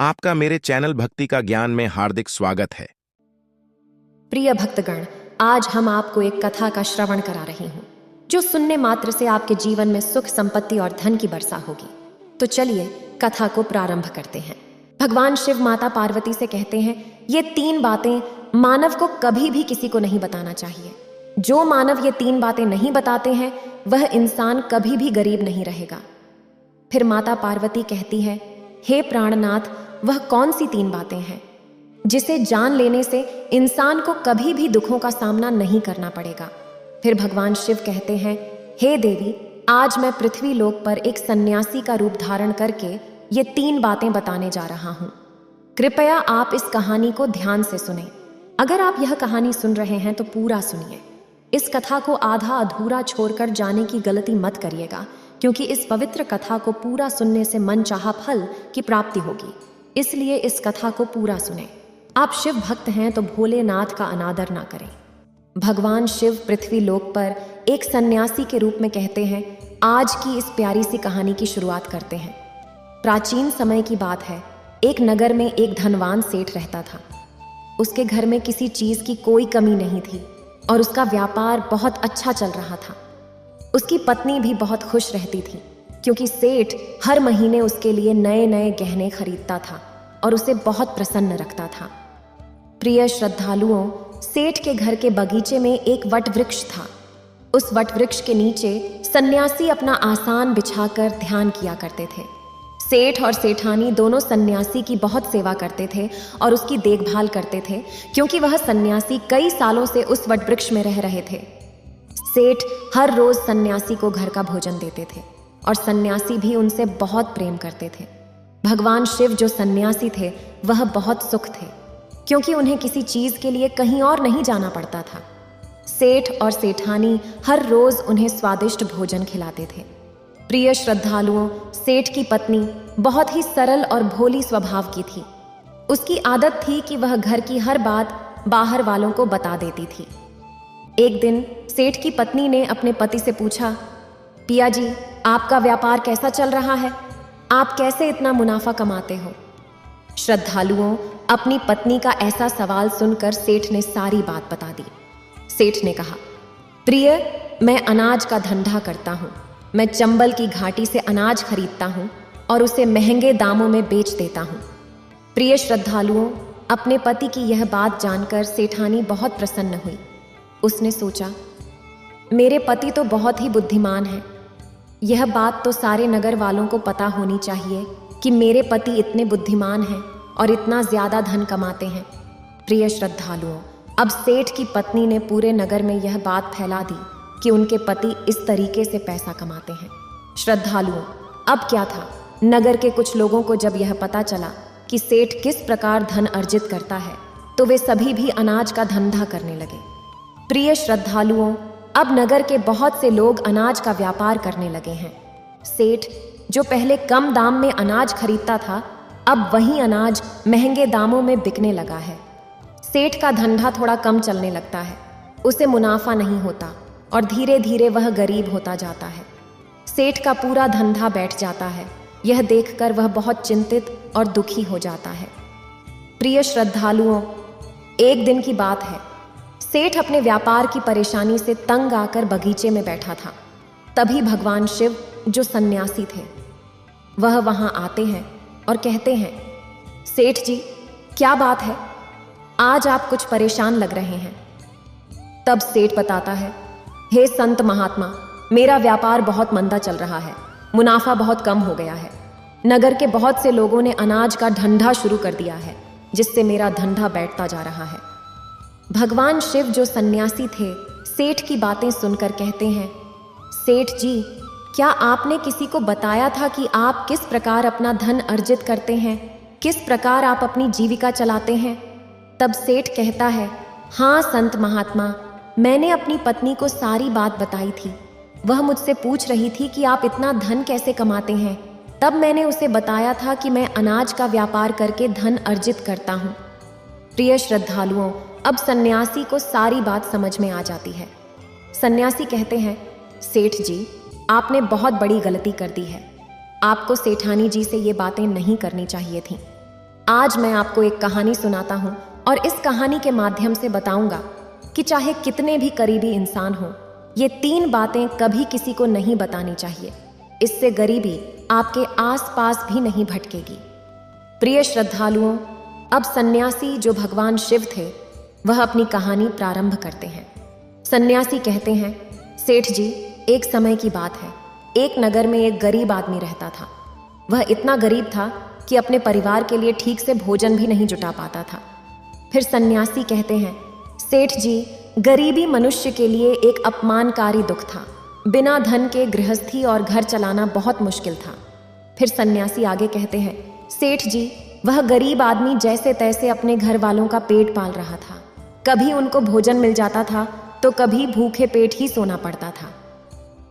आपका मेरे चैनल भक्ति का ज्ञान में हार्दिक स्वागत है। प्रिय भक्तगण, आज हम आपको एक कथा का श्रवण करा रही हूँ जो सुनने मात्र से आपके जीवन में सुख, संपत्ति और धन की वर्षा होगी। तो चलिए कथा को प्रारंभ करते हैं। भगवान शिव माता पार्वती से कहते हैं, ये 3 बातें मानव को कभी भी किसी को नहीं बताना चाहिए। जो मानव ये 3 बातें नहीं बताते हैं वह इंसान कभी भी गरीब नहीं रहेगा। फिर माता पार्वती कहती है, हे प्राणनाथ, वह कौन सी 3 बातें हैं जिसे जान लेने से इंसान को कभी भी दुखों का सामना नहीं करना पड़ेगा। फिर भगवान शिव कहते हैं, हे देवी, आज मैं पृथ्वी लोक पर एक सन्यासी का रूप धारण करके ये 3 बातें बताने जा रहा हूं। कृपया आप इस कहानी को ध्यान से सुने। अगर आप यह कहानी सुन रहे हैं तो पूरा सुनिए। इस कथा को आधा अधूरा छोड़कर जाने की गलती मत करिएगा, क्योंकि इस पवित्र कथा को पूरा सुनने से मनचाहा फल की प्राप्ति होगी। इसलिए इस कथा को पूरा सुने। आप शिव भक्त हैं तो भोलेनाथ का अनादर ना करें। भगवान शिव पृथ्वी लोक पर एक सन्यासी के रूप में कहते हैं। आज की इस प्यारी सी कहानी की शुरुआत करते हैं। प्राचीन समय की बात है। एक नगर में एक धनवान सेठ रहता था। उसके घर में किसी चीज की कोई कमी नहीं थी और उसका व्यापार बहुत अच्छा चल रहा था। उसकी पत्नी भी बहुत खुश रहती थी, क्योंकि सेठ हर महीने उसके लिए नए नए गहने खरीदता था और उसे बहुत प्रसन्न रखता था। प्रिय श्रद्धालुओं, सेठ के घर के बगीचे में एक वट वृक्ष था। उस वट वृक्ष के नीचे सन्यासी अपना आसन बिछाकर ध्यान किया करते थे। सेठ और सेठानी दोनों सन्यासी की बहुत सेवा करते थे और उसकी देखभाल करते थे, क्योंकि वह सन्यासी कई सालों से उस वट वृक्ष में रह रहे थे। सेठ हर रोज सन्यासी को घर का भोजन देते थे और सन्यासी भी उनसे बहुत प्रेम करते थे। भगवान शिव जो सन्यासी थे वह बहुत सुख थे, क्योंकि उन्हें किसी चीज के लिए कहीं और नहीं जाना पड़ता था। सेठ और सेठानी हर रोज उन्हें स्वादिष्ट भोजन खिलाते थे। प्रिय श्रद्धालुओं, सेठ की पत्नी बहुत ही सरल और भोली स्वभाव की थी। उसकी आदत थी कि वह घर की हर बात बाहर वालों को बता देती थी। एक दिन सेठ की पत्नी ने अपने पति से पूछा, पिया जी, आपका व्यापार कैसा चल रहा है? आप कैसे इतना मुनाफा कमाते हो? श्रद्धालुओं, अपनी पत्नी का ऐसा सवाल सुनकर सेठ ने सारी बात बता दी। सेठ ने कहा, प्रिय, मैं अनाज का धंधा करता हूँ। मैं चंबल की घाटी से अनाज खरीदता हूँ और उसे महंगे दामों में बेच देता हूँ। प्रिय श्रद्धालुओं, अपने पति की यह बात जानकर सेठानी बहुत प्रसन्न हुई। उसने सोचा, मेरे पति तो बहुत ही बुद्धिमान हैं। यह बात तो सारे नगर वालों को पता होनी चाहिए कि मेरे पति इतने बुद्धिमान हैं और इतना ज्यादा धन कमाते हैं। प्रिय श्रद्धालुओं, अब सेठ की पत्नी ने पूरे नगर में यह बात फैला दी कि उनके पति इस तरीके से पैसा कमाते हैं। श्रद्धालुओं, अब क्या था, नगर के कुछ लोगों को जब यह पता चला कि सेठ किस प्रकार धन अर्जित करता है, तो वे सभी भी अनाज का धंधा करने लगे। प्रिय श्रद्धालुओं, अब नगर के बहुत से लोग अनाज का व्यापार करने लगे हैं। सेठ जो पहले कम दाम में अनाज खरीदता था, अब वही अनाज महंगे दामों में बिकने लगा है। सेठ का धंधा थोड़ा कम चलने लगता है, उसे मुनाफा नहीं होता और धीरे धीरे वह गरीब होता जाता है। सेठ का पूरा धंधा बैठ जाता है। यह देखकर वह बहुत चिंतित और दुखी हो जाता है। प्रिय श्रद्धालुओं, एक दिन की बात है। सेठ अपने व्यापार की परेशानी से तंग आकर बगीचे में बैठा था। तभी भगवान शिव जो सन्यासी थे वह वहां आते हैं और कहते हैं, सेठ जी, क्या बात है? आज आप कुछ परेशान लग रहे हैं। तब सेठ बताता है, हे संत महात्मा, मेरा व्यापार बहुत मंदा चल रहा है। मुनाफा बहुत कम हो गया है। नगर के बहुत से लोगों ने अनाज का धंधा शुरू कर दिया है, जिससे मेरा धंधा बैठता जा रहा है। भगवान शिव जो सन्यासी थे सेठ की बातें सुनकर कहते हैं, सेठ जी, क्या आपने किसी को बताया था कि आप किस प्रकार अपना धन अर्जित करते हैं, किस प्रकार आप अपनी जीविका चलाते हैं? तब सेठ कहता है, हाँ संत महात्मा, मैंने अपनी पत्नी को सारी बात बताई थी। वह मुझसे पूछ रही थी कि आप इतना धन कैसे कमाते हैं। तब मैंने उसे बताया था कि मैं अनाज का व्यापार करके धन अर्जित करता हूँ। प्रिय श्रद्धालुओं, अब सन्यासी को सारी बात समझ में आ जाती है। सन्यासी कहते हैं, सेठ जी, आपने बहुत बड़ी गलती कर दी है। आपको सेठानी जी से ये बातें नहीं करनी चाहिए थीं। आज मैं आपको एक कहानी सुनाता हूँ और इस कहानी के माध्यम से बताऊंगा कि चाहे कितने भी करीबी इंसान हो, ये 3 बातें कभी किसी को नहीं बतानी चाहिए। इससे गरीबी आपके आसपास भी नहीं भटकेगी। प्रिय श्रद्धालुओं, अब सन्यासी जो भगवान शिव थे वह अपनी कहानी प्रारंभ करते हैं। सन्यासी कहते हैं, सेठ जी, एक समय की बात है, एक नगर में एक गरीब आदमी रहता था। वह इतना गरीब था कि अपने परिवार के लिए ठीक से भोजन भी नहीं जुटा पाता था। फिर सन्यासी कहते हैं, सेठ जी, गरीबी मनुष्य के लिए एक अपमानकारी दुख था। बिना धन के गृहस्थी और घर चलाना बहुत मुश्किल था। फिर सन्यासी आगे कहते हैं, सेठ जी, वह गरीब आदमी जैसे तैसे अपने घर वालों का पेट पाल रहा था। कभी उनको भोजन मिल जाता था तो कभी भूखे पेट ही सोना पड़ता था।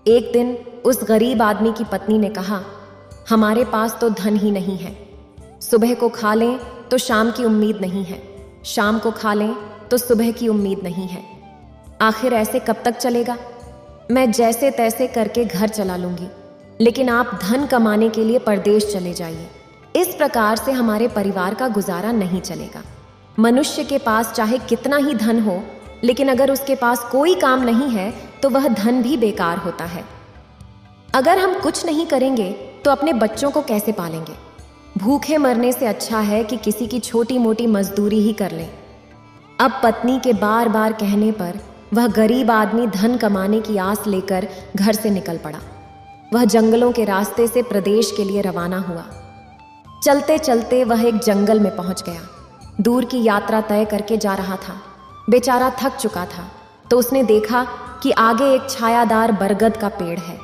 एक दिन उस गरीब आदमी की पत्नी ने कहा, हमारे पास तो धन ही नहीं है। सुबह को खा लें तो शाम की उम्मीद नहीं है, शाम को खा लें तो सुबह की उम्मीद नहीं है। आखिर ऐसे कब तक चलेगा? मैं जैसे तैसे करके घर चला लूंगी, लेकिन आप धन कमाने के लिए परदेश चले जाइए। इस प्रकार से हमारे परिवार का गुजारा नहीं चलेगा। मनुष्य के पास चाहे कितना ही धन हो, लेकिन अगर उसके पास कोई काम नहीं है तो वह धन भी बेकार होता है। अगर हम कुछ नहीं करेंगे तो अपने बच्चों को कैसे पालेंगे? भूखे मरने से अच्छा है कि किसी की छोटी मोटी मजदूरी ही कर लें। अब पत्नी के बार बार कहने पर वह गरीब आदमी धन कमाने की आस लेकर घर से निकल पड़ा। वह जंगलों के रास्ते से प्रदेश के लिए रवाना हुआ। चलते चलते वह एक जंगल में पहुंच गया। दूर की यात्रा तय करके जा रहा था। बेचारा थक चुका था तो उसने देखा कि आगे एक छायादार बरगद का पेड़ है।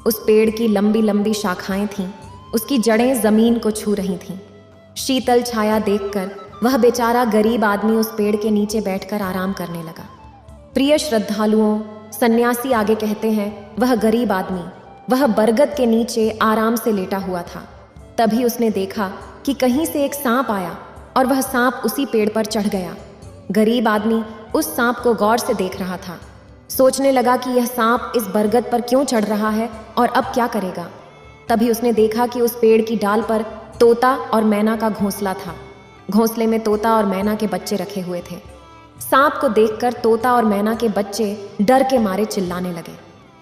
उस पेड़ की लंबी लंबी शाखाएं थीं, उसकी जड़ें जमीन को छू रही थीं। शीतल छाया देखकर वह बेचारा गरीब आदमी उस पेड़ के नीचे बैठकर आराम करने लगा। प्रिय श्रद्धालुओं, सन्यासी आगे कहते हैं, वह गरीब आदमी वह बरगद के नीचे आराम से लेटा हुआ था। तभी उसने देखा कि कहीं से एक सांप आया और वह सांप उसी पेड़ पर चढ़ गया। गरीब आदमी उस सांप को गौर से देख रहा था। सोचने लगा कि यह सांप इस बरगद पर क्यों चढ़ रहा है और अब क्या करेगा। तभी उसने देखा कि उस पेड़ की डाल पर तोता और मैना का घोंसला था। घोंसले में तोता और मैना के बच्चे रखे हुए थे। सांप को देखकर तोता और मैना के बच्चे डर के मारे चिल्लाने लगे।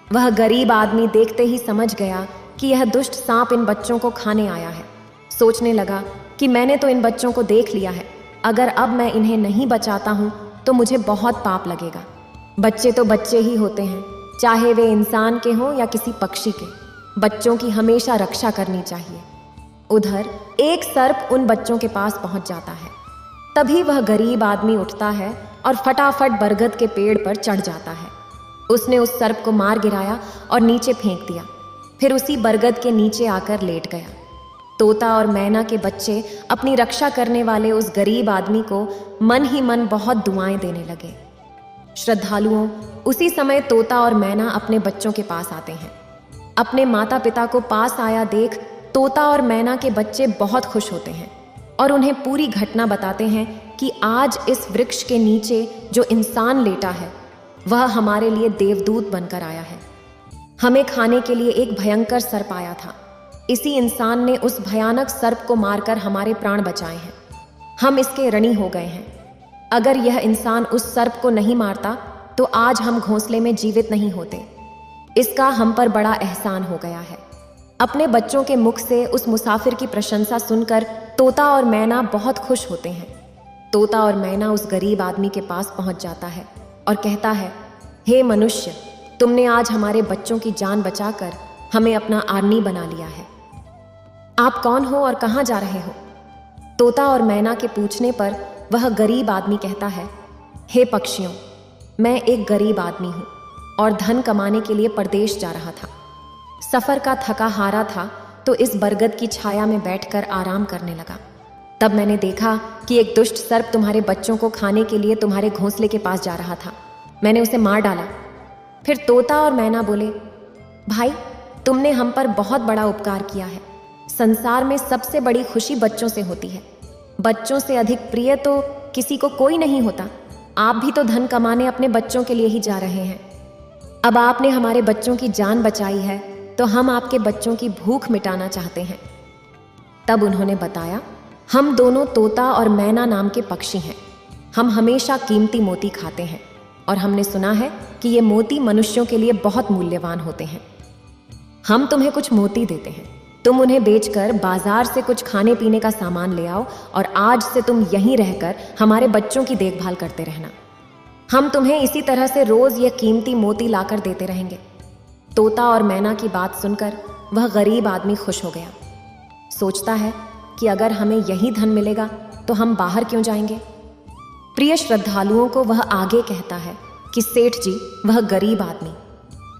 वह गरीब आदमी देखते ही समझ गया कि यह दुष्ट सांप इन बच्चों को खाने आया है। सोचने लगा कि मैंने तो इन बच्चों को देख लिया है, अगर अब मैं इन्हें नहीं बचाता हूँ तो मुझे बहुत पाप लगेगा। बच्चे तो बच्चे ही होते हैं, चाहे वे इंसान के हों या किसी पक्षी के। बच्चों की हमेशा रक्षा करनी चाहिए। उधर एक सर्प उन बच्चों के पास पहुंच जाता है। तभी वह गरीब आदमी उठता है और फटाफट बरगद के पेड़ पर चढ़ जाता है। उसने उस सर्प को मार गिराया और नीचे फेंक दिया। फिर उसी बरगद के नीचे आकर लेट गया। तोता और मैना के बच्चे अपनी रक्षा करने वाले उस गरीब आदमी को मन ही मन बहुत दुआएं देने लगे। श्रद्धालुओं, उसी समय तोता और मैना अपने बच्चों के पास आते हैं। अपने माता पिता को पास आया देख तोता और मैना के बच्चे बहुत खुश होते हैं और उन्हें पूरी घटना बताते हैं कि आज इस वृक्ष के नीचे जो इंसान लेटा है वह हमारे लिए देवदूत बनकर आया है। हमें खाने के लिए एक भयंकर सर्प आया था। इसी इंसान ने उस भयानक सर्प को मारकर हमारे प्राण बचाए हैं। हम इसके ऋणी हो गए हैं। अगर यह इंसान उस सर्प को नहीं मारता तो आज हम घोंसले में जीवित नहीं होते। इसका हम पर बड़ा एहसान हो गया है। अपने बच्चों के मुख से उस मुसाफिर की प्रशंसा सुनकर तोता और मैना बहुत खुश होते हैं। तोता और मैना उस गरीब आदमी के पास पहुंच जाता है और कहता है, हे मनुष्य, तुमने आज हमारे बच्चों की जान बचाकर हमें अपना आदमी बना लिया है। आप कौन हो और कहाँ जा रहे हो? तोता और मैना के पूछने पर वह गरीब आदमी कहता है, हे पक्षियों, मैं एक गरीब आदमी हूँ और धन कमाने के लिए परदेश जा रहा था। सफर का थका हारा था तो इस बरगद की छाया में बैठकर आराम करने लगा। तब मैंने देखा कि एक दुष्ट सर्प तुम्हारे बच्चों को खाने के लिए तुम्हारे घोंसले के पास जा रहा था। मैंने उसे मार डाला। फिर तोता और मैना बोले, भाई, तुमने हम पर बहुत बड़ा उपकार किया है। संसार में सबसे बड़ी खुशी बच्चों से होती है। बच्चों से अधिक प्रिय तो किसी को कोई नहीं होता। आप भी तो धन कमाने अपने बच्चों के लिए ही जा रहे हैं। अब आपने हमारे बच्चों की जान बचाई है तो हम आपके बच्चों की भूख मिटाना चाहते हैं। तब उन्होंने बताया, हम दोनों तोता और मैना नाम के पक्षी हैं। हम हमेशा कीमती मोती खाते हैं और हमने सुना है कि ये मोती मनुष्यों के लिए बहुत मूल्यवान होते हैं। हम तुम्हें कुछ मोती देते हैं, तुम उन्हें बेचकर बाजार से कुछ खाने पीने का सामान ले आओ और आज से तुम यहीं रहकर हमारे बच्चों की देखभाल करते रहना। हम तुम्हें इसी तरह से रोज ये कीमती मोती लाकर देते रहेंगे। तोता और मैना की बात सुनकर वह गरीब आदमी खुश हो गया। सोचता है कि अगर हमें यही धन मिलेगा तो हम बाहर क्यों जाएंगे। प्रिय श्रद्धालुओं को वह आगे कहता है कि सेठ जी, वह गरीब आदमी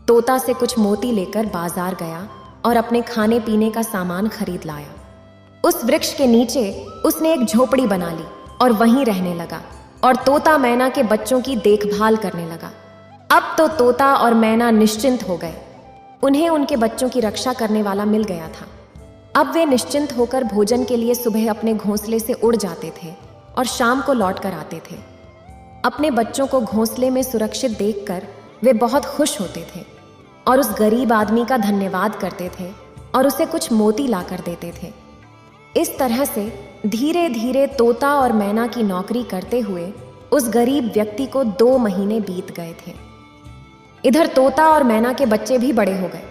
तोता से कुछ मोती लेकर बाजार गया और अपने खाने पीने का सामान खरीद लाया। उस वृक्ष के नीचे उसने एक झोपड़ी बना ली और वहीं रहने लगा और तोता मैना के बच्चों की देखभाल करने लगा। अब तो तोता और मैना निश्चिंत हो गए। उन्हें उनके बच्चों की रक्षा करने वाला मिल गया था। अब वे निश्चिंत होकर भोजन के लिए सुबह अपने घोंसले से उड़ जाते थे और शाम को लौट कर आते थे। अपने बच्चों को घोंसले में सुरक्षित देखकर वे बहुत खुश होते थे और उस गरीब आदमी का धन्यवाद करते थे और उसे कुछ मोती लाकर देते थे। इस तरह से धीरे धीरे तोता और मैना की नौकरी करते हुए उस गरीब व्यक्ति को 2 महीने बीत गए थे। इधर तोता और मैना के बच्चे भी बड़े हो गए।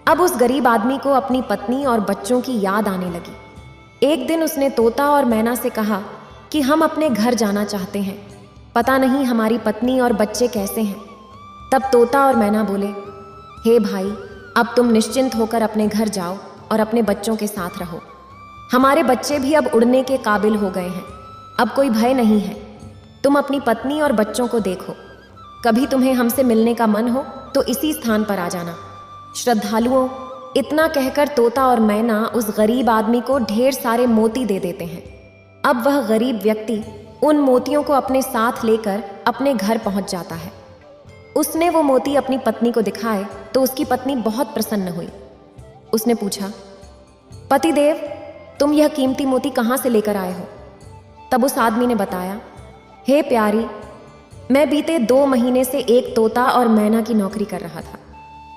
अब उस गरीब आदमी को अपनी पत्नी और बच्चों की याद आने लगी। एक दिन उसने तोता और मैना से कहा कि हम अपने घर जाना चाहते हैं, पता नहीं हमारी पत्नी और बच्चे कैसे हैं। तब तोता और मैना बोले, हे भाई, अब तुम निश्चिंत होकर अपने घर जाओ और अपने बच्चों के साथ रहो। हमारे बच्चे भी अब उड़ने के काबिल हो गए हैं, अब कोई भय नहीं है। तुम अपनी पत्नी और बच्चों को देखो। कभी तुम्हें हमसे मिलने का मन हो तो इसी स्थान पर आ जाना। श्रद्धालुओं, इतना कहकर तोता और मैना उस गरीब आदमी को ढेर सारे मोती दे देते हैं। अब वह गरीब व्यक्ति उन मोतियों को अपने साथ लेकर अपने घर पहुंच जाता है। उसने वो मोती अपनी पत्नी को दिखाए तो उसकी पत्नी बहुत प्रसन्न हुई। उसने पूछा, पतिदेव, तुम यह कीमती मोती कहाँ से लेकर आए हो? तब उस आदमी ने बताया, हे प्यारी, मैं बीते 2 महीने से एक तोता और मैना की नौकरी कर रहा था।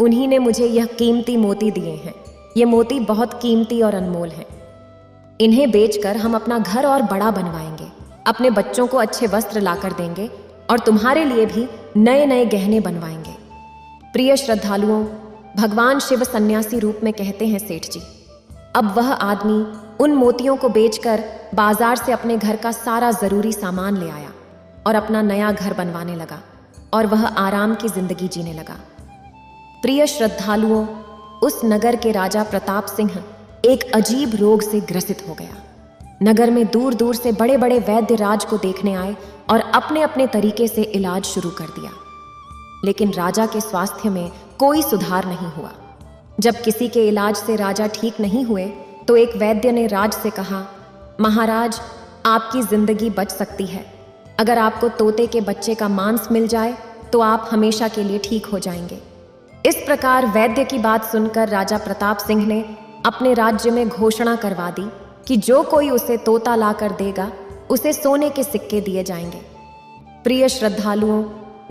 उन्हीं ने मुझे यह कीमती मोती दिए हैं। ये मोती बहुत कीमती और अनमोल हैं। इन्हें बेचकर हम अपना घर और बड़ा बनवाएंगे, अपने बच्चों को अच्छे वस्त्र लाकर देंगे और तुम्हारे लिए भी नए नए गहने बनवाएंगे। प्रिय श्रद्धालुओं, भगवान शिव सन्यासी रूप में कहते हैं सेठ जी। अब वह आदमी उन मोतियों को बेचकर बाजार से अपने घर का सारा जरूरी सामान ले आया और अपना नया घर बनवाने लगा और वह आराम की जिंदगी जीने लगा। प्रिय श्रद्धालुओं, उस नगर के राजा प्रताप सिंह एक अजीब रोग से ग्रसित हो गया। नगर में दूर दूर से बड़े बड़े वैद्य राज को देखने आए और अपने अपने तरीके से इलाज शुरू कर दिया, लेकिन राजा के स्वास्थ्य में कोई सुधार नहीं हुआ। जब किसी के इलाज से राजा ठीक नहीं हुए तो एक वैद्य ने राज से कहा, महाराज, आपकी जिंदगी बच सकती है। अगर आपको तोते के बच्चे का मांस मिल जाए तो आप हमेशा के लिए ठीक हो जाएंगे। इस प्रकार वैद्य की बात सुनकर राजा प्रताप सिंह ने अपने राज्य में घोषणा करवा दी कि जो कोई उसे तोता लाकर देगा उसे सोने के सिक्के दिए जाएंगे। प्रिय श्रद्धालुओं,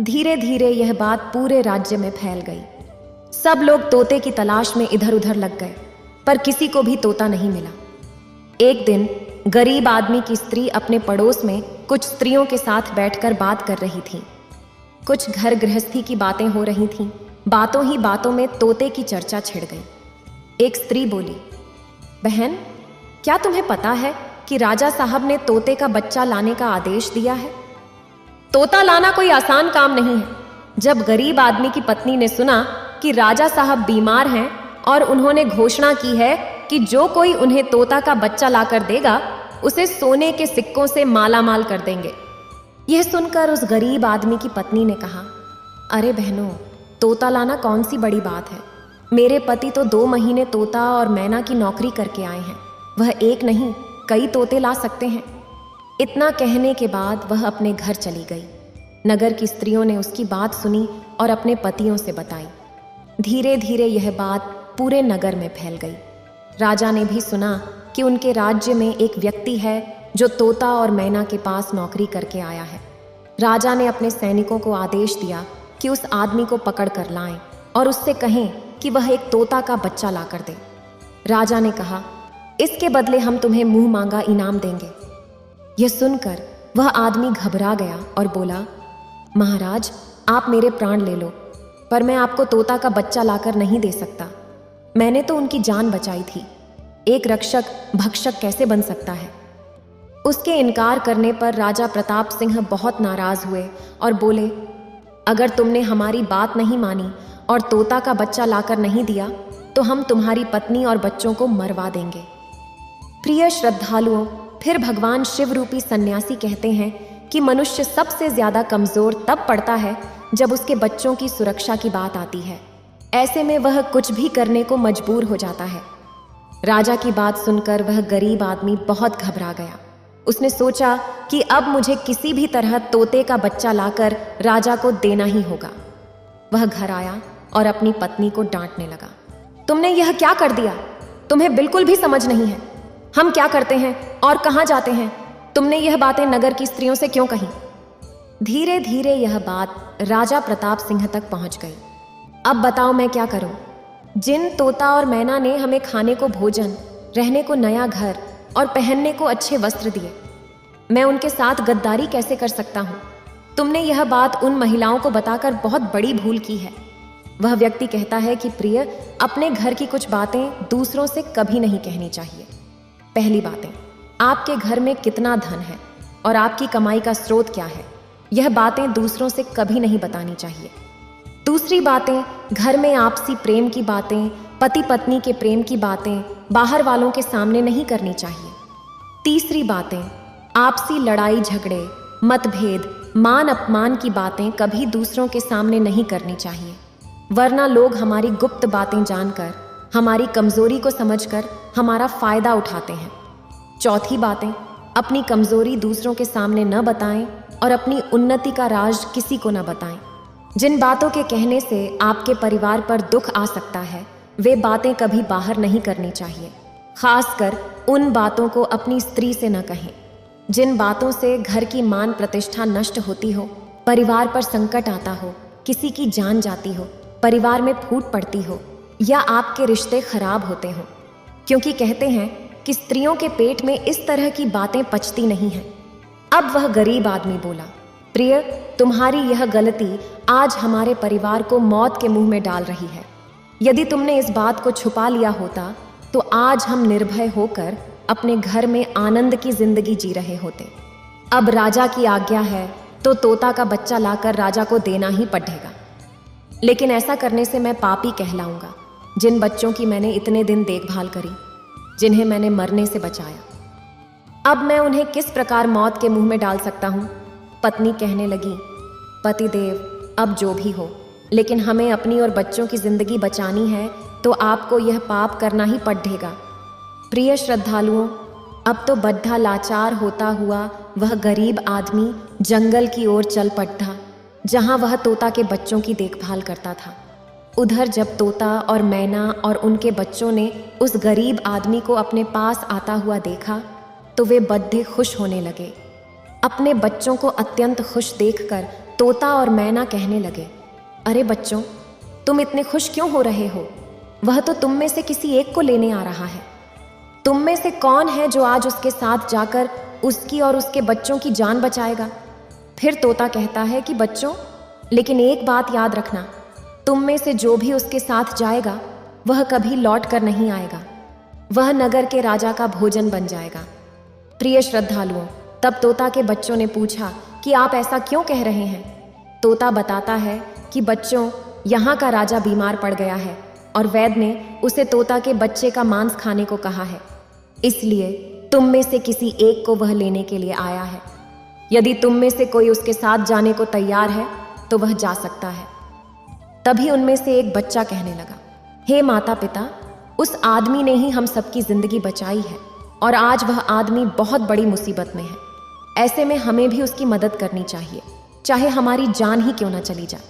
धीरे धीरे यह बात पूरे राज्य में फैल गई। सब लोग तोते की तलाश में इधर उधर लग गए, पर किसी को भी तोता नहीं मिला। एक दिन गरीब आदमी की स्त्री अपने पड़ोस में कुछ स्त्रियों के साथ बैठकर बात कर रही थी। कुछ घर गृहस्थी की बातें हो रही थीं। बातों ही बातों में तोते की चर्चा छिड़ गई। एक स्त्री बोली, बहन, क्या तुम्हें पता है कि राजा साहब ने तोते का बच्चा लाने का आदेश दिया है? तोता लाना कोई आसान काम नहीं है। जब गरीब आदमी की पत्नी ने सुना कि राजा साहब बीमार हैं और उन्होंने घोषणा की है कि जो कोई उन्हें तोता का बच्चा लाकर देगा उसे सोने के सिक्कों से माला माल कर देंगे। यह सुनकर उस गरीब आदमी की पत्नी ने कहा, अरे बहनों, तोता लाना कौन सी बड़ी बात है। मेरे पति तो 2 महीने तोता और मैना की नौकरी करके आए हैं। वह एक नहीं, कई तोते ला सकते हैं। इतना कहने के बाद वह अपने घर चली गई। नगर की स्त्रियों ने उसकी बात सुनी और अपने पतियों से बताई। धीरे धीरे यह बात पूरे नगर में फैल गई। राजा ने भी सुना कि उनके राज्य में एक व्यक्ति है जो तोता और मैना के पास नौकरी करके आया है। राजा ने अपने सैनिकों को आदेश दिया कि उस आदमी को पकड़ कर लाएं और उससे कहें कि वह एक तोता का बच्चा लाकर दे। राजा ने कहा, इसके बदले हम तुम्हें मुंह मांगा इनाम देंगे। यह सुनकर वह आदमी घबरा गया और बोला, महाराज, आप मेरे प्राण ले लो, पर मैं आपको तोता का बच्चा लाकर नहीं दे सकता। मैंने तो उनकी जान बचाई थी। एक रक्षक भक्षक कैसे बन सकता है? उसके इनकार करने पर राजा प्रताप सिंह बहुत नाराज हुए और बोले, अगर तुमने हमारी बात नहीं मानी और तोता का बच्चा लाकर नहीं दिया तो हम तुम्हारी पत्नी और बच्चों को मरवा देंगे। प्रिय श्रद्धालुओं, फिर भगवान शिव रूपी सन्यासी कहते हैं कि मनुष्य सबसे ज्यादा कमजोर तब पड़ता है जब उसके बच्चों की सुरक्षा की बात आती है। ऐसे में वह कुछ भी करने को मजबूर हो जाता है। राजा की बात सुनकर वह गरीब आदमी बहुत घबरा गया। उसने सोचा कि अब मुझे किसी भी तरह तोते का बच्चा लाकर राजा को देना ही होगा। वह घर आया और अपनी पत्नी को डांटने लगा, तुमने यह क्या कर दिया? तुम्हें बिल्कुल भी समझ नहीं है। हम क्या करते हैं और कहाँ जाते हैं? तुमने यह बातें नगर की स्त्रियों से क्यों कही? धीरे धीरे यह बात राजा प्रताप सिंह तक पहुंच गई। अब बताओ मैं क्या करूं? जिन तोता और मैना ने हमें खाने को भोजन, रहने को नया घर और पहनने को अच्छे वस्त्र दिए, मैं उनके साथ गद्दारी कैसे कर सकता हूं? तुमने यह बात उन महिलाओं को बताकर बहुत बड़ी भूल की है। वह व्यक्ति कहता है कि प्रिय, अपने घर की कुछ बातें दूसरों से कभी नहीं कहनी चाहिए। पहली बातें, आपके घर में कितना धन है और आपकी कमाई का स्रोत क्या है, यह बातें दूसरों से कभी नहीं बतानी चाहिए। दूसरी बातें, घर में आपसी प्रेम की बातें, पति पत्नी के प्रेम की बातें बाहर वालों के सामने नहीं करनी चाहिए। तीसरी बातें, आपसी लड़ाई झगड़े, मतभेद, मान अपमान की बातें कभी दूसरों के सामने नहीं करनी चाहिए, वरना लोग हमारी गुप्त बातें जानकर, हमारी कमजोरी को समझकर हमारा फायदा उठाते हैं। चौथी बातें, अपनी कमजोरी दूसरों के सामने न बताएं और अपनी उन्नति का राज किसी को न बताएं। जिन बातों के कहने से आपके परिवार पर दुख आ सकता है, वे बातें कभी बाहर नहीं करनी चाहिए। खासकर उन बातों को अपनी स्त्री से न कहें। जिन बातों से घर की मान प्रतिष्ठा नष्ट होती हो, परिवार पर संकट आता हो, किसी की जान जाती हो, परिवार में फूट पड़ती हो या आपके रिश्ते खराब होते हो। क्योंकि कहते हैं कि स्त्रियों के पेट में इस तरह की बातें पचती नहीं हैं। अब वह गरीब आदमी बोला, प्रिय, तुम्हारी यह गलती आज हमारे परिवार को मौत के मुंह में डाल रही है। यदि तुमने इस बात को छुपा लिया होता तो आज हम निर्भय होकर अपने घर में आनंद की जिंदगी जी रहे होते। अब राजा की आज्ञा है तो तोता का बच्चा लाकर राजा को देना ही पड़ेगा। लेकिन ऐसा करने से मैं पापी कहलाऊंगा। जिन बच्चों की मैंने इतने दिन देखभाल करी, जिन्हें मैंने मरने से बचाया, अब मैं उन्हें किस प्रकार मौत के मुंह में डाल सकता हूं? पत्नी कहने लगी, पतिदेव, अब जो भी हो, लेकिन हमें अपनी और बच्चों की जिंदगी बचानी है तो आपको यह पाप करना ही पड़ेगा। प्रिय श्रद्धालुओं, अब तो बड्ढा लाचार होता हुआ वह गरीब आदमी जंगल की ओर चल पड़ा, जहां वह तोता के बच्चों की देखभाल करता था। उधर जब तोता और मैना और उनके बच्चों ने उस गरीब आदमी को अपने पास आता हुआ देखा तो वे बड्ढे खुश होने लगे। अपने बच्चों को अत्यंत खुश देखकर तोता और मैना कहने लगे, अरे बच्चों, तुम इतने खुश क्यों हो रहे हो? वह तो तुम में से किसी एक को लेने आ रहा है। तुम में से कौन है जो आज उसके साथ जाकर उसकी और उसके बच्चों की जान बचाएगा? फिर तोता कहता है कि बच्चों, लेकिन एक बात याद रखना, तुम में से जो भी उसके साथ जाएगा वह कभी लौट कर नहीं आएगा। वह नगर के राजा का भोजन बन जाएगा। प्रिय श्रद्धालुओं, तब तोता के बच्चों ने पूछा कि आप ऐसा क्यों कह रहे हैं? तोता बताता है कि बच्चों, यहाँ का राजा बीमार पड़ गया है और वैद्य ने उसे तोता के बच्चे का मांस खाने को कहा है, इसलिए तुम में से किसी एक को वह लेने के लिए आया है। यदि तुम में से कोई उसके साथ जाने को तैयार है तो वह जा सकता है। तभी उनमें से एक बच्चा कहने लगा, हे माता पिता, उस आदमी ने ही हम सबकी जिंदगी बचाई है और आज वह आदमी बहुत बड़ी मुसीबत में है। ऐसे में हमें भी उसकी मदद करनी चाहिए, चाहे हमारी जान ही क्यों ना चली जाए,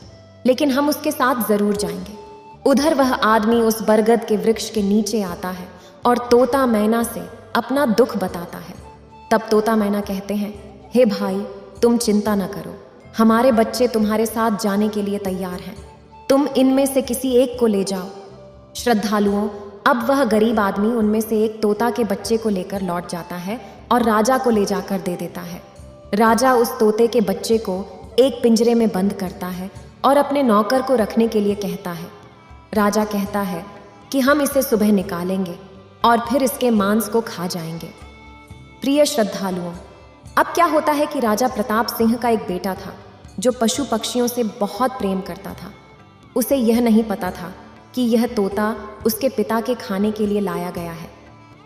लेकिन हम उसके साथ जरूर जाएंगे। उधर वह आदमी उस बरगद के वृक्ष के नीचे आता है और तोता मैना से अपना दुख बताता है। तब तोता मैना कहते हैं, हे भाई, तुम चिंता न करो, हमारे बच्चे तुम्हारे साथ जाने के लिए तैयार हैं। तुम इनमें से किसी एक को ले जाओ। श्रद्धालुओं, अब वह गरीब आदमी उनमें से एक तोता के बच्चे को लेकर लौट जाता है और राजा को ले जाकर दे देता है। राजा उस तोते के बच्चे को एक पिंजरे में बंद करता है और अपने नौकर को रखने के लिए कहता है। राजा कहता है कि हम इसे सुबह निकालेंगे और फिर इसके मांस को खा जाएंगे। प्रिय श्रद्धालुओं, अब क्या होता है कि राजा प्रताप सिंह का एक बेटा था जो पशु पक्षियों से बहुत प्रेम करता था। उसे यह नहीं पता था कि यह तोता उसके पिता के खाने के लिए लाया गया है।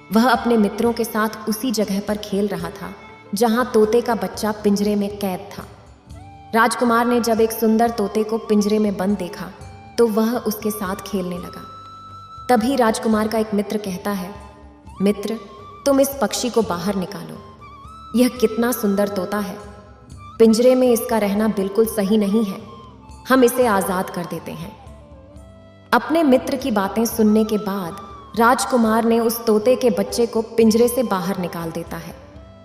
वह अपने मित्रों के साथ उसी जगह पर खेल रहा था जहां तोते का बच्चा पिंजरे में कैद था। राजकुमार ने जब एक सुंदर तोते को पिंजरे में बंद देखा तो वह उसके साथ खेलने लगा। तभी राजकुमार का एक मित्र कहता है, मित्र, तुम इस पक्षी को बाहर निकालो। यह कितना सुंदर तोता है। पिंजरे में इसका रहना बिल्कुल सही नहीं है। हम इसे आजाद कर देते हैं। अपने मित्र की बातें सुनने के बाद राजकुमार ने उस तोते के बच्चे को पिंजरे से बाहर निकाल देता है।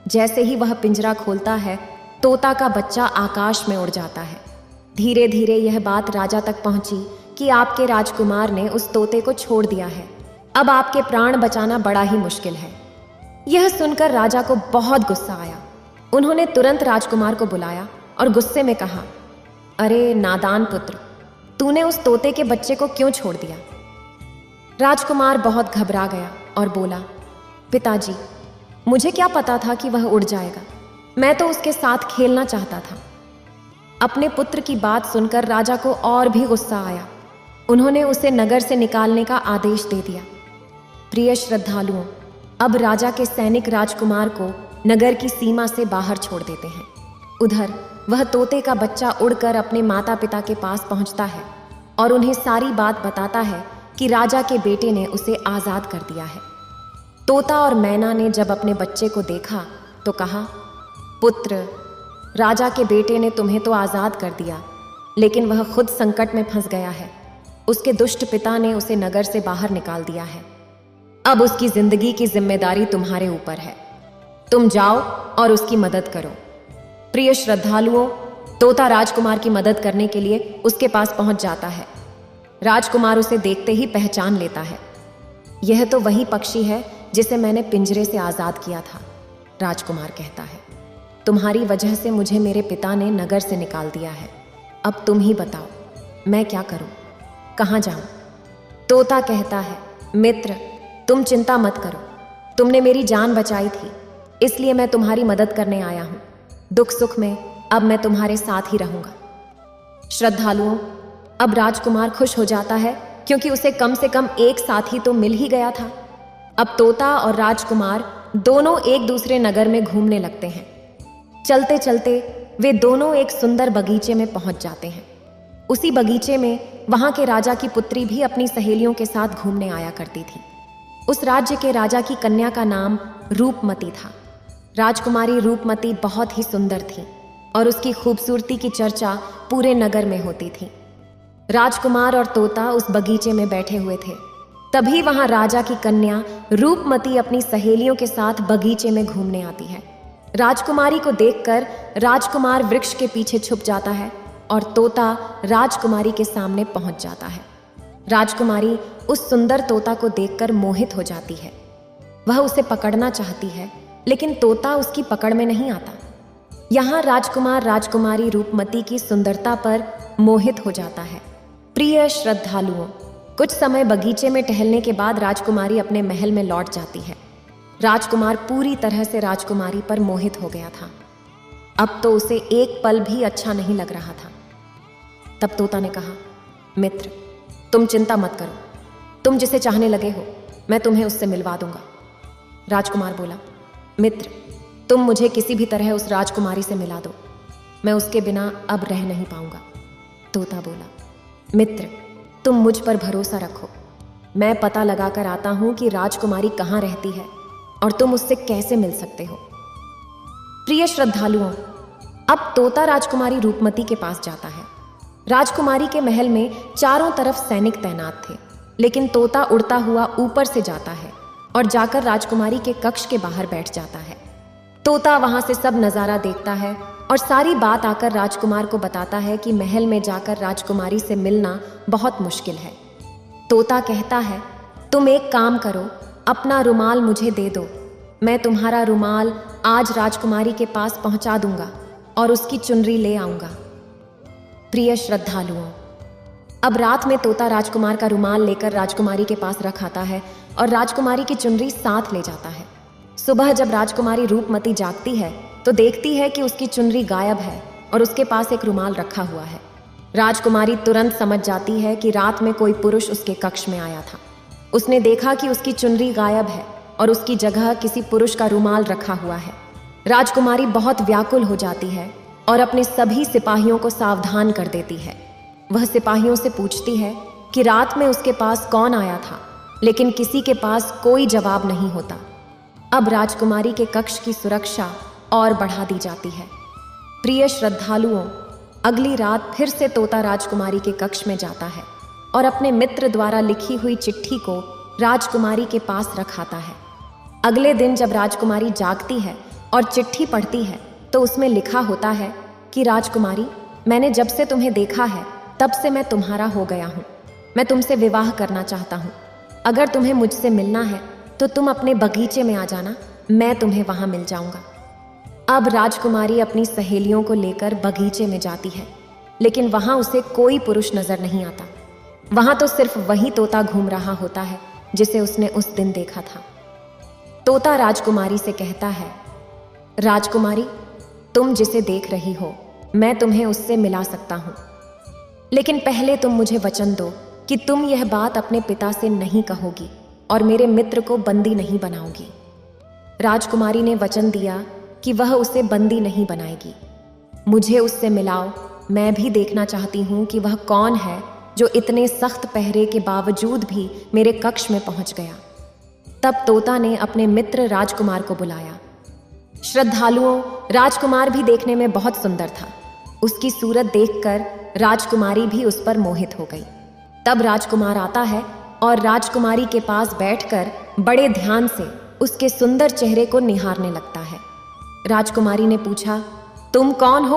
जैसे ही वह पिंजरा खोलता है, तोता का बच्चा आकाश में उड़ जाता है। धीरे धीरे यह बात राजा तक पहुंची कि आपके राजकुमार ने उस तोते को छोड़ दिया है। अब आपके प्राण बचाना बड़ा ही मुश्किल है। यह सुनकर राजा को बहुत गुस्सा आया। उन्होंने तुरंत राजकुमार को बुलाया और गुस्से में कहा, अरे नादान पुत्र, तूने उस तोते के बच्चे को क्यों छोड़ दिया? राजकुमार बहुत घबरा गया और बोला, पिताजी, मुझे क्या पता था कि वह उड़ जाएगा। मैं तो उसके साथ खेलना चाहता था। अपने पुत्र की बात सुनकर राजा को और भी गुस्सा आया। उन्होंने उसे नगर से निकालने का आदेश दे दिया। प्रिय श्रद्धालुओं, अब राजा के सैनिक राजकुमार को नगर की सीमा से बाहर छोड़ देते हैं। उधर वह तोते का बच्चा उड़कर अपने माता पिता के पास पहुंचता है और उन्हें सारी बात बताता है कि राजा के बेटे ने उसे आजाद कर दिया है। तोता और मैना ने जब अपने बच्चे को देखा तो कहा, पुत्र, राजा के बेटे ने तुम्हें तो आजाद कर दिया, लेकिन वह खुद संकट में फंस गया है। उसके दुष्ट पिता ने उसे नगर से बाहर निकाल दिया है। अब उसकी जिंदगी की जिम्मेदारी तुम्हारे ऊपर है। तुम जाओ और उसकी मदद करो। प्रिय श्रद्धालुओं, तोता राजकुमार की मदद करने के लिए उसके पास पहुंच जाता है। राजकुमार उसे देखते ही पहचान लेता है। यह तो वही पक्षी है जिसे मैंने पिंजरे से आजाद किया था। राजकुमार कहता है, तुम्हारी वजह से मुझे मेरे पिता ने नगर से निकाल दिया है। अब तुम ही बताओ, मैं क्या करूं? कहां जाऊं? तोता कहता है, मित्र, तुम चिंता मत करो। तुमने मेरी जान बचाई थी, इसलिए मैं तुम्हारी मदद करने आया हूं। दुख सुख में अब मैं तुम्हारे साथ ही रहूंगा। श्रद्धालुओं, अब राजकुमार खुश हो जाता है क्योंकि उसे कम से कम एक साथी तो मिल ही गया था। अब तोता और राजकुमार दोनों एक दूसरे नगर में घूमने लगते हैं। चलते चलते वे दोनों एक सुंदर बगीचे में पहुंच जाते हैं। उसी बगीचे में वहां के राजा की पुत्री भी अपनी सहेलियों के साथ घूमने आया करती थी। उस राज्य के राजा की कन्या का नाम रूपमती था। राजकुमारी रूपमती बहुत ही सुंदर थी और उसकी खूबसूरती की चर्चा पूरे नगर में होती थी। राजकुमार और तोता उस बगीचे में बैठे हुए थे। तभी वहां राजा की कन्या रूपमती अपनी सहेलियों के साथ बगीचे में घूमने आती है। राजकुमारी को देखकर राजकुमार वृक्ष के पीछे छुप जाता है और तोता राजकुमारी के सामने पहुंच जाता है। राजकुमारी उस सुंदर तोता को देखकर मोहित हो जाती है। वह उसे पकड़ना चाहती है, लेकिन तोता उसकी पकड़ में नहीं आता। यहाँ राजकुमार राजकुमारी रूपमती की सुंदरता पर मोहित हो जाता है। प्रिय श्रद्धालुओं, कुछ समय बगीचे में टहलने के बाद राजकुमारी अपने महल में लौट जाती है। राजकुमार पूरी तरह से राजकुमारी पर मोहित हो गया था। अब तो उसे एक पल भी अच्छा नहीं लग रहा था। तब तोता ने कहा, मित्र, तुम चिंता मत करो। तुम जिसे चाहने लगे हो, मैं तुम्हें उससे मिलवा दूंगा। राजकुमार बोला, मित्र, तुम मुझे किसी भी तरह उस राजकुमारी से मिला दो। मैं उसके बिना अब रह नहीं पाऊंगा। तोता बोला, मित्र, तुम मुझ पर भरोसा रखो। मैं पता लगाकर आता हूं कि राजकुमारी कहाँ रहती है और तुम उससे कैसे मिल सकते हो। प्रिय श्रद्धालुओं, अब तोता राजकुमारी रूपमती के पास जाता है। राजकुमारी के महल में चारों तरफ सैनिक तैनात थे, लेकिन तोता उड़ता हुआ ऊपर से जाता है और जाकर राजकुमारी के कक्ष के बाहर बैठ जाता है। तोता वहां से सब नजारा देखता है और सारी बात आकर राजकुमार को बताता है कि महल में जाकर राजकुमारी से मिलना बहुत मुश्किल है। तोता कहता है, तुम एक काम करो, अपना रुमाल मुझे दे दो। मैं तुम्हारा रुमाल आज राजकुमारी के पास पहुंचा दूंगा और उसकी चुनरी ले आऊंगा। प्रिय श्रद्धालुओं, अब रात में तोता राजकुमार का रुमाल लेकर राजकुमारी के पास रख आता है और राजकुमारी की चुनरी साथ ले जाता है। सुबह जब राजकुमारी रूपमती जागती है तो देखती है कि उसकी चुनरी गायब है और उसके पास एक रुमाल रखा हुआ है। राजकुमारी तुरंत समझ जाती है कि रात में कोई पुरुष उसके कक्ष में आया था। उसने देखा कि उसकी चुनरी गायब है और उसकी जगह किसी पुरुष का रुमाल रखा हुआ है। राजकुमारी बहुत व्याकुल हो जाती है और अपने सभी सिपाहियों को सावधान कर देती है। वह सिपाहियों से पूछती है कि रात में उसके पास कौन आया था, लेकिन किसी के पास कोई जवाब नहीं होता। अब राजकुमारी के कक्ष की सुरक्षा और बढ़ा दी जाती है। प्रिय श्रद्धालुओं, अगली रात फिर से तोता राजकुमारी के कक्ष में जाता है और अपने मित्र द्वारा लिखी हुई चिट्ठी को राजकुमारी के पास रखाता है। अगले दिन जब राजकुमारी जागती है और चिट्ठी पढ़ती है तो उसमें लिखा होता है कि राजकुमारी, मैंने जब से तुम्हें देखा है तब से मैं तुम्हारा हो गया हूँ। मैं तुमसे विवाह करना चाहता हूँ। अगर तुम्हें मुझसे मिलना है तो तुम अपने बगीचे में आ जाना, मैं तुम्हें वहाँ मिल जाऊँगा। अब राजकुमारी अपनी सहेलियों को लेकर बगीचे में जाती है, लेकिन वहाँ उसे कोई पुरुष नजर नहीं आता। वहाँ तो सिर्फ वही तोता घूम रहा होता है जिसे उसने उस दिन देखा था। तोता राजकुमारी से कहता है, राजकुमारी, तुम जिसे देख रही हो मैं तुम्हें उससे मिला सकता हूँ, लेकिन पहले तुम मुझे वचन दो कि तुम यह बात अपने पिता से नहीं कहोगी और मेरे मित्र को बंदी नहीं बनाओगी। राजकुमारी ने वचन दिया कि वह उसे बंदी नहीं बनाएगी। मुझे उससे मिलाओ, मैं भी देखना चाहती हूँ कि वह कौन है जो इतने सख्त पहरे के बावजूद भी मेरे कक्ष में पहुँच गया। तब तोता ने अपने मित्र राजकुमार को बुलाया। श्रद्धालुओं, राजकुमार भी देखने में बहुत सुंदर था। उसकी सूरत देखकर राजकुमारी भी उस पर मोहित हो गई। तब राजकुमार आता है और राजकुमारी के पास बैठकर बड़े ध्यान से उसके सुंदर चेहरे को निहारने लगता है। राजकुमारी ने पूछा, तुम कौन हो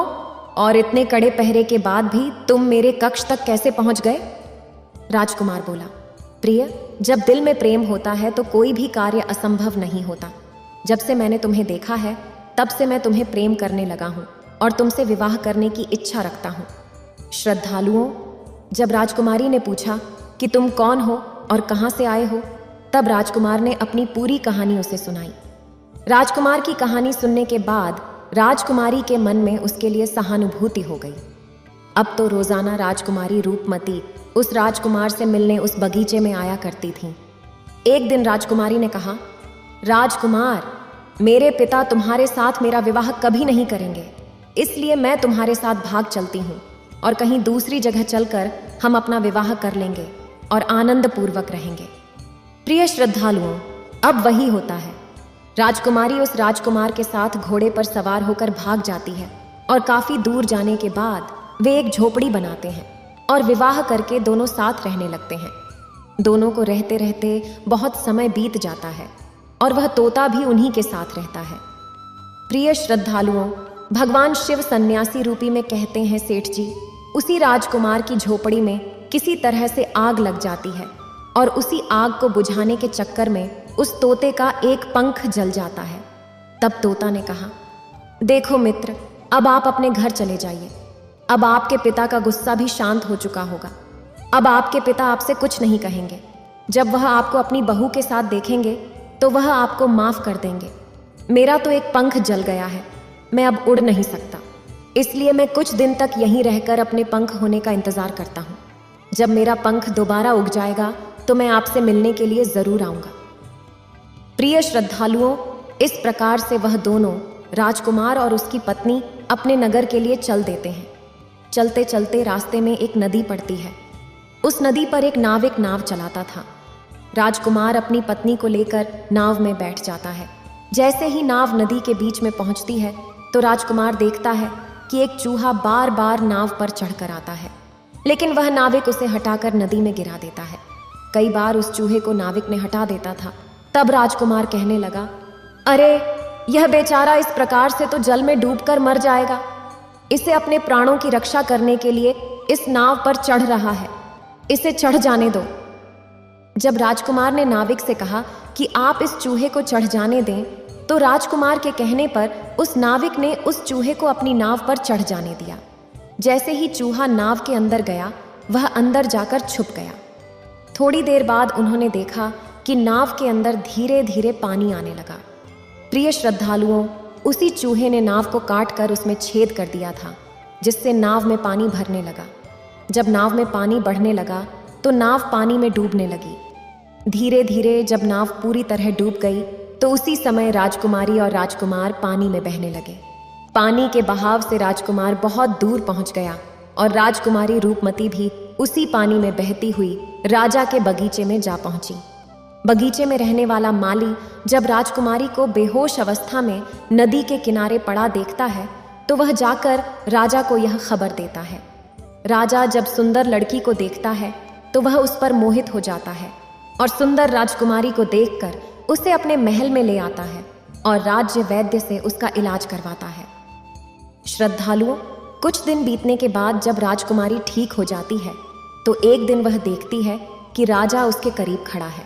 और इतने कड़े पहरे के बाद भी तुम मेरे कक्ष तक कैसे पहुंच गए? राजकुमार बोला, प्रिय, जब दिल में प्रेम होता है तो कोई भी कार्य असंभव नहीं होता। जब से मैंने तुम्हें देखा है तब से मैं तुम्हें प्रेम करने लगा हूँ और तुमसे विवाह करने की इच्छा रखता हूँ। श्रद्धालुओं, जब राजकुमारी ने पूछा कि तुम कौन हो और कहाँ से आए हो, तब राजकुमार ने अपनी पूरी कहानी उसे सुनाई। राजकुमार की कहानी सुनने के बाद राजकुमारी के मन में उसके लिए सहानुभूति हो गई। अब तो रोजाना राजकुमारी रूपमती उस राजकुमार से मिलने उस बगीचे में आया करती थी। एक दिन राजकुमारी ने कहा, राजकुमार, मेरे पिता तुम्हारे साथ मेरा विवाह कभी नहीं करेंगे, इसलिए मैं तुम्हारे साथ भाग चलती हूँ और कहीं दूसरी जगह चलकर हम अपना विवाह कर लेंगे और आनंद पूर्वक रहेंगे। प्रिय श्रद्धालुओं, अब वही होता है। राजकुमारी उस राजकुमार के साथ घोड़े पर सवार होकर भाग जाती है और काफी दूर जाने के बाद वे एक झोपड़ी बनाते हैं और विवाह करके दोनों साथ रहने लगते हैं। दोनों को रहते रहते बहुत समय बीत जाता है और वह तोता भी उन्हीं के साथ रहता है। प्रिय श्रद्धालुओं, भगवान शिव सन्यासी रूपी में कहते हैं, सेठ जी, उसी राजकुमार की झोपड़ी में किसी तरह से आग लग जाती है और उसी आग को बुझाने के चक्कर में उस तोते का एक पंख जल जाता है। तब तोता ने कहा, देखो मित्र, अब आप अपने घर चले जाइए। अब आपके पिता का गुस्सा भी शांत हो चुका होगा। अब आपके पिता आपसे कुछ नहीं कहेंगे। जब वह आपको अपनी बहू के साथ देखेंगे तो वह आपको माफ कर देंगे। मेरा तो एक पंख जल गया है, मैं अब उड़ नहीं सकता, इसलिए मैं कुछ दिन तक यहीं रहकर अपने पंख होने का इंतजार करता हूँ। जब मेरा पंख दोबारा उग जाएगा तो मैं आपसे मिलने के लिए जरूर आऊंगा। प्रिय श्रद्धालुओं, इस प्रकार से वह दोनों, राजकुमार और उसकी पत्नी, अपने नगर के लिए चल देते हैं। चलते चलते रास्ते में एक नदी पड़ती है। उस नदी पर एक नाविक नाव चलाता था। राजकुमार अपनी पत्नी को लेकर नाव में बैठ जाता है। जैसे ही नाव नदी के बीच में पहुंचती है तो राजकुमार देखता है कि एक चूहा बार बार नाव पर चढ़कर आता है, लेकिन वह नाविक उसे हटाकर नदी में गिरा देता है। कई बार उस चूहे को नाविक ने हटा देता था। तब राजकुमार कहने लगा, अरे, यह बेचारा इस प्रकार से तो जल में डूबकर मर जाएगा। इसे अपने प्राणों की रक्षा करने के लिए इस नाव पर चढ़ रहा है, इसे चढ़ जाने दो। जब राजकुमार ने नाविक से कहा कि आप इस चूहे को चढ़ जाने दें, तो राजकुमार के कहने पर उस नाविक ने उस चूहे को अपनी नाव पर चढ़ जाने दिया। जैसे ही चूहा नाव के अंदर गया, वह अंदर जाकर छुप गया। थोड़ी देर बाद उन्होंने देखा कि नाव के अंदर धीरे धीरे पानी आने लगा। प्रिय श्रद्धालुओं, उसी चूहे ने नाव को काट कर उसमें छेद कर दिया था, जिससे नाव में पानी भरने लगा। जब नाव में पानी बढ़ने लगा तो नाव पानी में डूबने लगी। धीरे धीरे जब नाव पूरी तरह डूब गई तो उसी समय राजकुमारी और राजकुमार पानी में बहने लगे। पानी के बहाव से राजकुमार बहुत दूर पहुंच गया और राजकुमारी रूपमती भी उसी पानी में बहती हुई राजा के बगीचे में जा पहुंची। बगीचे में रहने वाला माली जब राजकुमारी को बेहोश अवस्था में नदी के किनारे पड़ा देखता है तो वह जाकर राजा को यह खबर देता है। राजा जब सुंदर लड़की को देखता है तो वह उस पर मोहित हो जाता है और सुंदर राजकुमारी को देखकर उसे अपने महल में ले आता है और राज्य वैद्य से उसका इलाज करवाता है। श्रद्धालुओं, कुछ दिन बीतने के बाद जब राजकुमारी ठीक हो जाती है तो एक दिन वह देखती है कि राजा उसके करीब खड़ा है।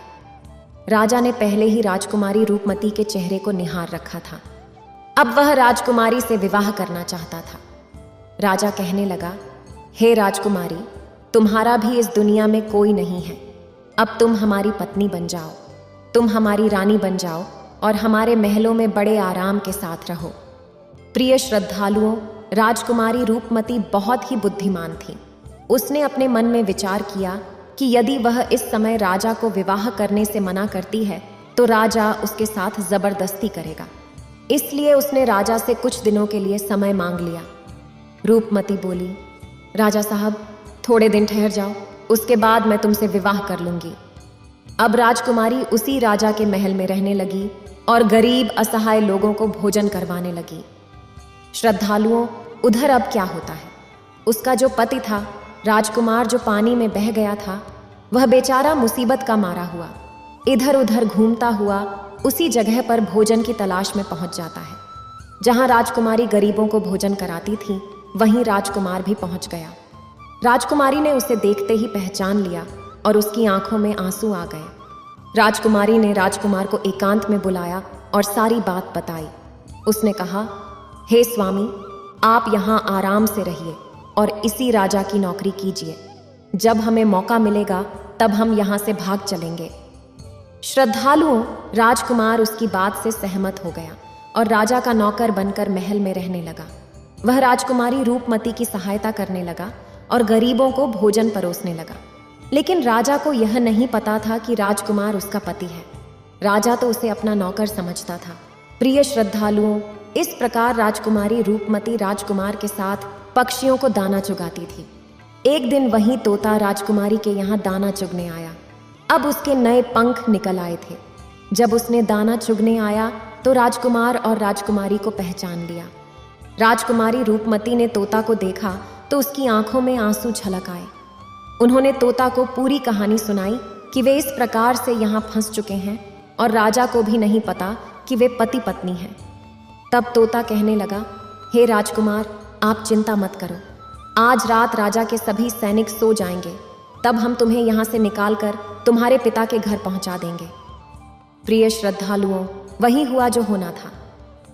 राजा ने पहले ही राजकुमारी रूपमती के चेहरे को निहार रखा था। अब वह राजकुमारी से विवाह करना चाहता था। राजा कहने लगा, हे राजकुमारी, तुम्हारा भी इस दुनिया में कोई नहीं है। अब तुम हमारी पत्नी बन जाओ, तुम हमारी रानी बन जाओ और हमारे महलों में बड़े आराम के साथ रहो। प्रिय श्रद्धालुओं, राजकुमारी रूपमती बहुत ही बुद्धिमान थी। उसने अपने मन में विचार किया कि यदि वह इस समय राजा को विवाह करने से मना करती है तो राजा उसके साथ जबरदस्ती करेगा। इसलिए उसने राजा से कुछ दिनों के लिए समय मांग लिया। रूपमती बोली, राजा साहब, थोड़े दिन ठहर जाओ, उसके बाद मैं तुमसे विवाह कर लूंगी। अब राजकुमारी उसी राजा के महल में रहने लगी और गरीब असहाय लोगों को भोजन करवाने लगी। श्रद्धालुओं, उधर अब क्या होता है, उसका जो पति था राजकुमार, जो पानी में बह गया था, वह बेचारा मुसीबत का मारा हुआ इधर उधर घूमता हुआ उसी जगह पर भोजन की तलाश में पहुंच जाता है। जहां राजकुमारी गरीबों को भोजन कराती थी, वहीं राजकुमार भी पहुंच गया। राजकुमारी ने उसे देखते ही पहचान लिया और उसकी आंखों में आंसू आ गए। राजकुमारी ने राजकुमार को एकांत में बुलाया और सारी बात बताई। उसने कहा, हे स्वामी, आप यहाँ आराम से रहिए और इसी राजा की नौकरी कीजिए। जब हमें मौका मिलेगा तब हम यहाँ से भाग चलेंगे। श्रद्धालुओं, राजकुमार उसकी बात से सहमत हो गया और राजा का नौकर बनकर महल में रहने लगा। वह राजकुमारी रूपमती की सहायता करने लगा और गरीबों को भोजन परोसने लगा। लेकिन राजा को यह नहीं पता था कि राजकुमार उसका पति है। राजा तो उसे अपना नौकर समझता था। प्रिय श्रद्धालुओं, इस प्रकार राजकुमारी रूपमती राजकुमार के साथ पक्षियों को दाना चुगाती थी। एक दिन वही तोता राजकुमारी के यहाँ दाना चुगने आया। अब उसके नए पंख निकल आए थे। जब उसने दाना चुगने आया तो राजकुमार और राजकुमारी को पहचान लिया। राजकुमारी रूपमती ने तोता को देखा तो उसकी आंखों में आंसू छलक आए। उन्होंने तोता को पूरी कहानी सुनाई कि वे इस प्रकार से यहाँ फंस चुके हैं और राजा को भी नहीं पता कि वे पति पत्नी हैं। तब तोता कहने लगा, हे राजकुमार, आप चिंता मत करो। आज रात राजा के सभी सैनिक सो जाएंगे, तब हम तुम्हें यहाँ से निकालकर तुम्हारे पिता के घर पहुँचा देंगे। प्रिय श्रद्धालुओं, वही हुआ जो होना था।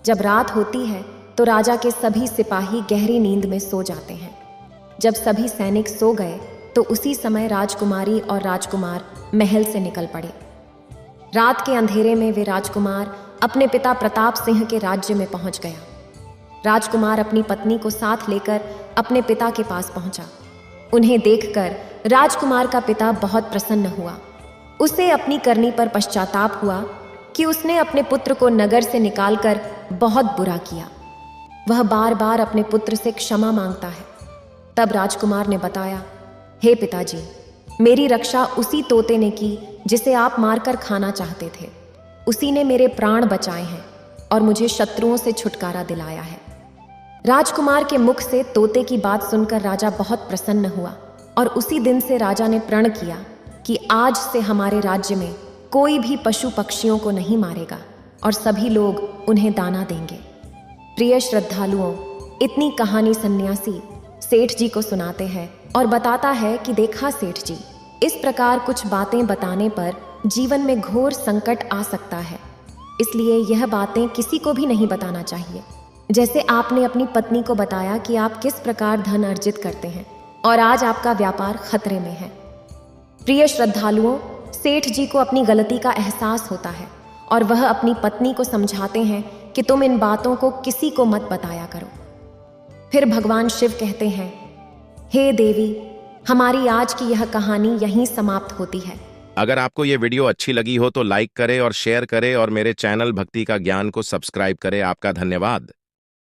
जब रात होती है तो राजा के सभी सिपाही गहरी नींद में सो जाते हैं। जब सभी सैनिक सो गए तो उसी समय राजकुमारी और राजकुमार महल से निकल पड़े। रात के अंधेरे में वे राजकुमार अपने पिता प्रताप सिंह के राज्य में पहुंच गया। राजकुमार अपनी पत्नी को साथ लेकर अपने पिता के पास पहुंचा। उन्हें देखकर राजकुमार का पिता बहुत प्रसन्न हुआ। उसे अपनी करनी पर पश्चाताप हुआ कि उसने अपने पुत्र को नगर से निकालकर बहुत बुरा किया। वह बार बार अपने पुत्र से क्षमा मांगता है। तब राजकुमार ने बताया, हे पिताजी, मेरी रक्षा उसी तोते ने की जिसे आप मारकर खाना चाहते थे। उसी ने मेरे प्राण बचाए हैं और मुझे शत्रुओं से छुटकारा दिलाया है। राजकुमार के मुख से तोते की बात सुनकर राजा बहुत प्रसन्न हुआ और उसी दिन से राजा ने प्रण किया कि आज से हमारे राज्य में कोई भी पशु पक्षियों को नहीं मारेगा और सभी लोग उन्हें दाना देंगे। प्रिय श्रद्धालुओं, इतनी कहानी सन्यासी सेठ जी को सुनाते हैं और बताता है कि देखा सेठ जी, इस प्रकार कुछ बातें बताने पर जीवन में घोर संकट आ सकता है, इसलिए यह बातें किसी को भी नहीं बताना चाहिए। जैसे आपने अपनी पत्नी को बताया कि आप किस प्रकार धन अर्जित करते हैं और आज आपका व्यापार खतरे में है। प्रिय श्रद्धालुओं, सेठ जी को अपनी गलती का एहसास होता है और वह अपनी पत्नी को समझाते हैं कि तुम इन बातों को किसी को मत बताया करो। फिर भगवान शिव कहते हैं, हे देवी, हमारी आज की यह कहानी यहीं समाप्त होती है। अगर आपको ये वीडियो अच्छी लगी हो तो लाइक करें और शेयर करें और मेरे चैनल भक्ति का ज्ञान को सब्सक्राइब करें। आपका धन्यवाद।